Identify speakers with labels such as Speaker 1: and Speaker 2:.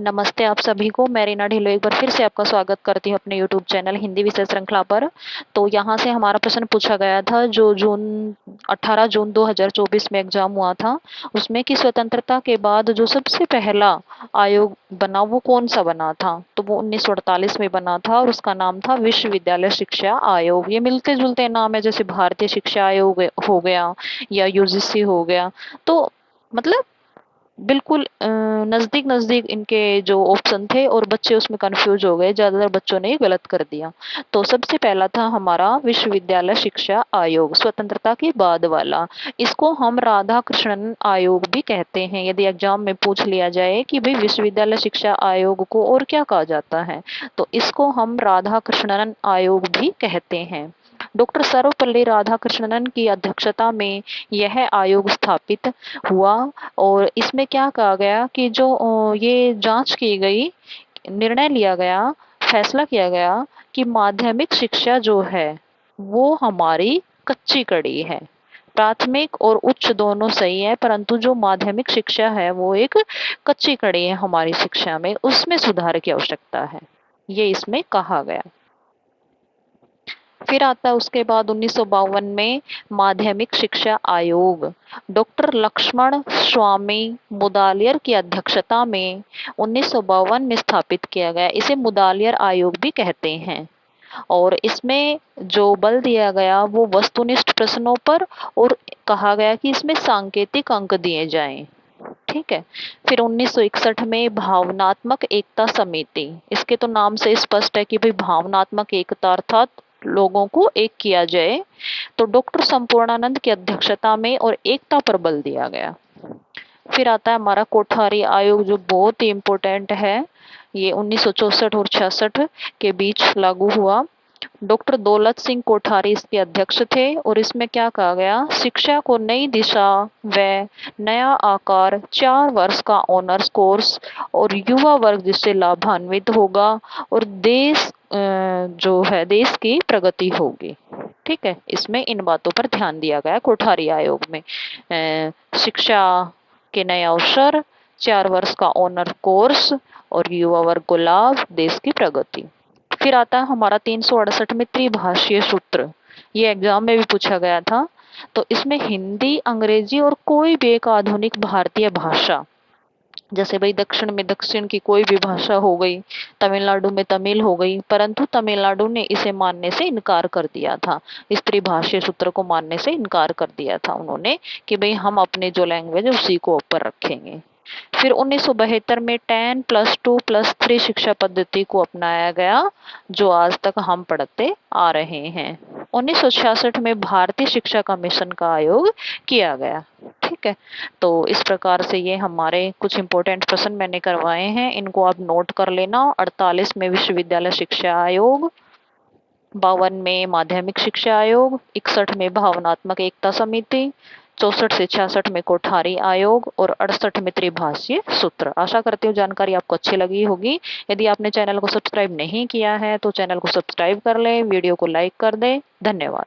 Speaker 1: नमस्ते आप सभी को। मैं रीना ढिल्लों एक बार फिर से आपका स्वागत करती हूँ अपने यूट्यूब चैनल हिंदी विषय श्रृंखला पर। तो यहाँ से हमारा प्रश्न पूछा गया था जो 18 जून 2024 में एग्जाम हुआ था, उसमें कि स्वतंत्रता के बाद जो सबसे पहला आयोग बना वो कौन सा बना था। तो वो 1948 में बना था और उसका नाम था विश्वविद्यालय शिक्षा आयोग। ये मिलते जुलते नाम है, जैसे भारतीय शिक्षा आयोग हो गया या यूजीसी हो गया। तो मतलब बिल्कुल नज़दीक नज़दीक इनके जो ऑप्शन थे और बच्चे उसमें कंफ्यूज हो गए, ज़्यादातर बच्चों ने ये गलत कर दिया। तो सबसे पहला था हमारा विश्वविद्यालय शिक्षा आयोग, स्वतंत्रता के बाद वाला। इसको हम राधा कृष्णन आयोग भी कहते हैं। यदि एग्जाम में पूछ लिया जाए कि भाई विश्वविद्यालय शिक्षा आयोग को और क्या कहा जाता है, तो इसको हम राधा कृष्णन आयोग भी कहते हैं। डॉक्टर सर्वपल्ली राधाकृष्णन की अध्यक्षता में यह आयोग स्थापित हुआ और इसमें क्या कहा गया कि जो ये जांच की गई, निर्णय लिया गया, फैसला किया गया कि माध्यमिक शिक्षा जो है वो हमारी कच्ची कड़ी है। प्राथमिक और उच्च दोनों सही है, परंतु जो माध्यमिक शिक्षा है वो एक कच्ची कड़ी है हमारी शिक्षा में, उसमें सुधार की आवश्यकता है, ये इसमें कहा गया। फिर आता है उसके बाद 1952 में माध्यमिक शिक्षा आयोग, डॉक्टर लक्ष्मण स्वामी मुदालियर की अध्यक्षता में 1952 में स्थापित किया गया। इसे मुदालियर आयोग भी कहते हैं और इसमें जो बल दिया गया वो वस्तुनिष्ठ प्रश्नों पर, और कहा गया कि इसमें सांकेतिक अंक दिए जाएं। ठीक है। फिर 1961 में भावनात्मक एकता समिति, इसके तो नाम से स्पष्ट है कि भाई भावनात्मक एकता अर्थात लोगों को एक किया जाए। तो डॉक्टर संपूर्णानंद की अध्यक्षता में और एकता पर बल दिया गया। फिर आता है हमारा कोठारी आयोग जो बहुत ही इम्पोर्टेंट है। ये 1964 और 66 के बीच लागू हुआ। डॉक्टर दौलत सिंह कोठारी इसके अध्यक्ष थे और इसमें क्या कहा गया, शिक्षा को नई दिशा व नया आकार, 4 वर्ष का ऑनर्स कोर्स और युवा वर्ग जिससे लाभान्वित होगा और देश जो है देश की प्रगति होगी। ठीक है, इसमें इन बातों पर ध्यान दिया गया कोठारी आयोग में। शिक्षा के नए अवसर, 4 वर्ष का ऑनर कोर्स और युवा वर्ग को लाभ, देश की प्रगति। फिर आता है हमारा 368 में त्रिभाषीय सूत्र। ये एग्जाम में भी पूछा गया था। तो इसमें हिंदी, अंग्रेजी और कोई भी एक आधुनिक भारतीय भाषा, जैसे भाई दक्षिण में दक्षिण की कोई भी भाषा हो गई, तमिलनाडु में तमिल हो गई, परंतु तमिलनाडु ने इसे मानने से इनकार कर दिया था। इस त्रिभाषीय सूत्र को मानने से इनकार कर दिया था उन्होंने कि भाई हम अपने जो लैंग्वेज है उसी को ऊपर रखेंगे। फिर 1972 में 10+2+3 शिक्षा पद्धति को अपनाया गया, जो आज तक हम पढ़ते आ रहे हैं। 1966 में भारतीय शिक्षा कमीशन का आयोग किया गया। ठीक है, तो इस प्रकार से ये हमारे कुछ इंपॉर्टेंट प्रश्न मैंने करवाए हैं, इनको आप नोट कर लेना। 48 में विश्वविद्यालय शिक्षा आयोग, 52 में माध्यमिक शिक्षा आयोग, 61 में भावनात्मक एकता समिति, 64 से 66 में कोठारी आयोग और 68 में त्रिभाषीय सूत्र। आशा करती हूँ जानकारी आपको अच्छी लगी होगी। यदि आपने चैनल को सब्सक्राइब नहीं किया है तो चैनल को सब्सक्राइब कर लें, वीडियो को लाइक कर दें। धन्यवाद।